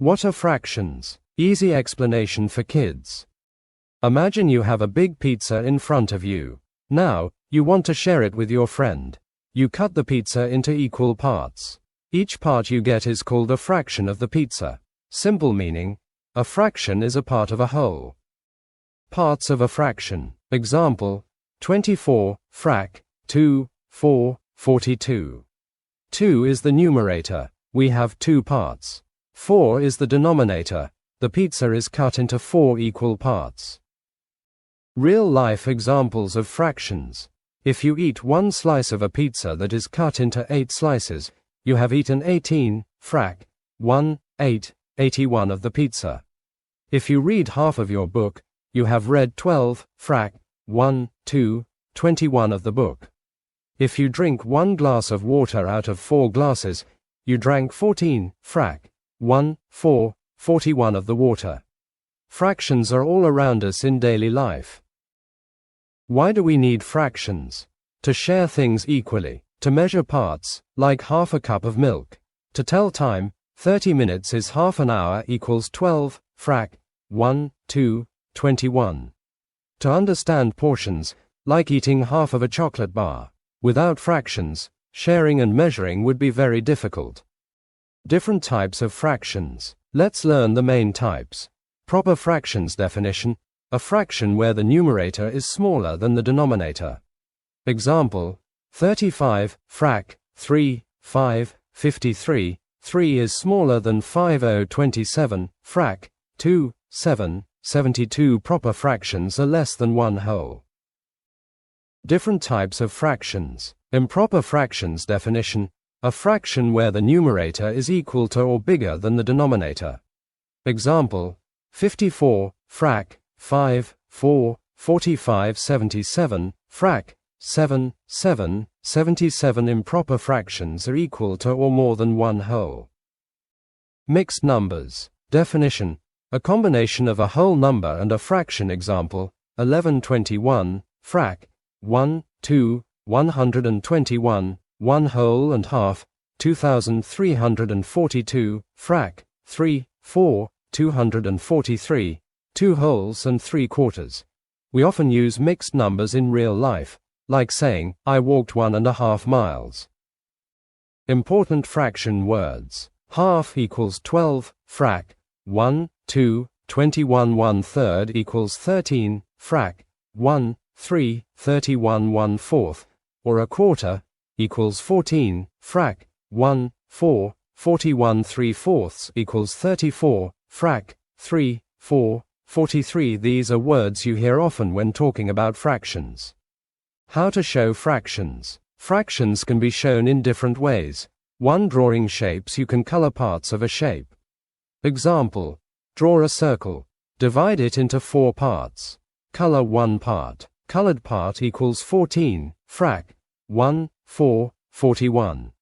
What are fractions? Easy explanation for kids. Imagine you have a big pizza in front of you. Now, you want to share it with your friend. You cut the pizza into equal parts. Each part you get is called a fraction of the pizza. Simple meaning, a fraction is a part of a whole. Parts of a fraction. Example, 24, frac, 2, 4, 42. 2 is the numerator, we have 2 parts. 4 is the denominator, the pizza is cut into 4 equal parts. Real-life examples of fractions. If you eat one slice of a pizza that is cut into 8 slices, you have eaten 18, frac, 1, 8, 81 of the pizza. If you read half of your book, you have read 12, frac, 1, 2, 21 of the book. If you drink 1 glass of water out of 4 glasses, you drank 14, frac, 1, 4, 41 of the water. Fractions are all around us in daily life. Why do we need fractions? To share things equally, to measure parts, like half a cup of milk. To tell time, 30 minutes is half an hour equals 12, frac, 1, 2, 21. To understand portions, like eating half of a chocolate bar. Without fractions, sharing and measuring would be very difficult. Different types of fractions. Let's learn the main types. Proper fractions definition, a fraction where the numerator is smaller than the denominator. Example, 35, frac, 3, 5, 53, 3 is smaller than 5027, frac, 2, 7, 72. Proper fractions are less than 1 whole. Different types of fractions. Improper fractions definition, a fraction where the numerator is equal to or bigger than the denominator. Example, 54, frac, 5, 4, 45, 77, frac, 7, 7, 77. Improper fractions are equal to or more than 1 whole. Mixed numbers. Definition, a combination of a whole number and a fraction. Example, 1121, frac, 1, 2, 121, 1 whole and half, 2342, frac, 3, 4, 243, 2 wholes and 3 quarters. We often use mixed numbers in real life, like saying, I walked 1.5 miles. Important fraction words. Half equals 12, frac, 1, 2, 21 1/3 equals 13, frac, 1, 3, 31 1/4, or a quarter, equals 14, frac, 1, 4, 41 3/4 equals 34, frac, 3, 4, 43. These are words you hear often when talking about fractions. How to show fractions. Fractions can be shown in different ways. 1. Drawing shapes. You can color parts of a shape. Example, draw a circle. Divide it into 4 parts. Color 1 part. Colored part equals 14, frac, 1, 4, 41.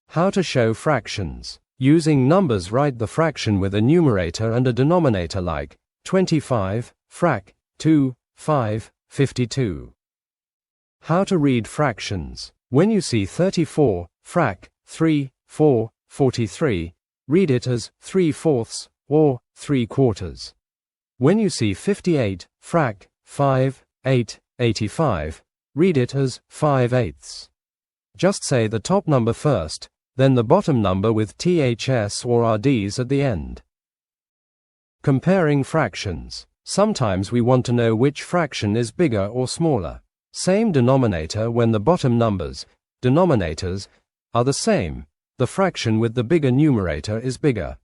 How to show fractions. Using numbers, write the fraction with a numerator and a denominator like 25, frac, 2, 5, 52. How to read fractions. When you see 34, frac, 3, 4, 43, read it as 3/4 or 3/4. When you see 58, frac, 5, 8, 85, read it as 5/8. Just say the top number first, then the bottom number with THS or RDs at the end. Comparing fractions. Sometimes we want to know which fraction is bigger or smaller. Same denominator when the bottom numbers, denominators, are the same. The fraction with the bigger numerator is bigger.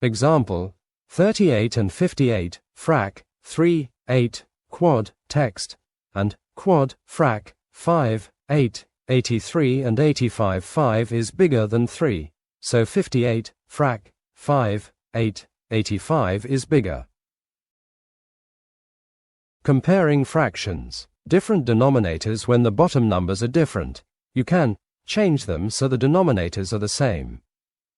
Example, 38 and 58, frac, 3, 8, quad, text, and quad, frac, 5, 8, 83 and 85. 5 is bigger than 3, so 58, frac, 5, 8, 85 is bigger. Comparing fractions. Different denominators. When the bottom numbers are different, you can change them so the denominators are the same.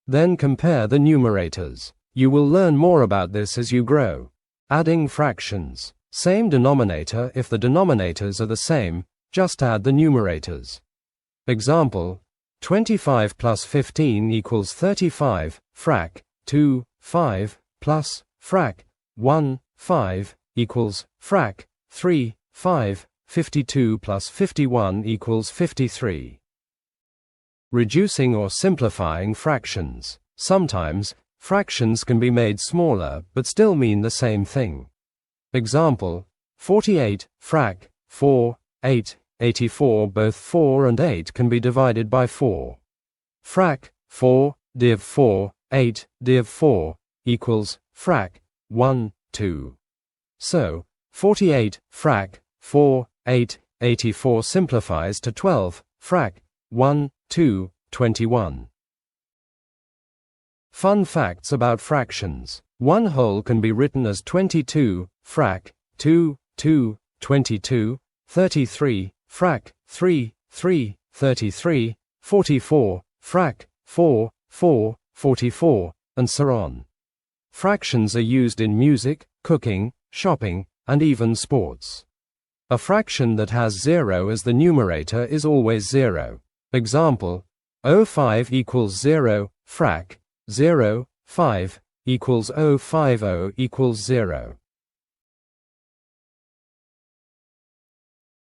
Then compare the numerators. You will learn more about this as you grow. Adding fractions. Same denominator. If the denominators are the same, just add the numerators. Example, 25 plus 15 equals 35, frac, 2, 5 plus frac 1, 5 equals frac 3, 5, 52 plus 51 equals 53. Reducing or simplifying fractions. Sometimes, fractions can be made smaller but still mean the same thing. Example, 48, frac 4, 8, 84. Both 4 and 8 can be divided by 4. Frac 4, div 4, 8, div 4 equals frac 1, 2. So, 48, frac 4, 8, 84 simplifies to 12, frac 1, 2, 21. Fun facts about fractions. 1 whole can be written as 22, frac 2, 2, 22, 33, frac 3, 3, 33, 44, frac 4, 4, 44, and so on. Fractions are used in music, cooking, shopping, and even sports. A fraction that has 0 as the numerator is always 0. Example, 05 equals 0, frac 0, 5 equals 050 equals 0.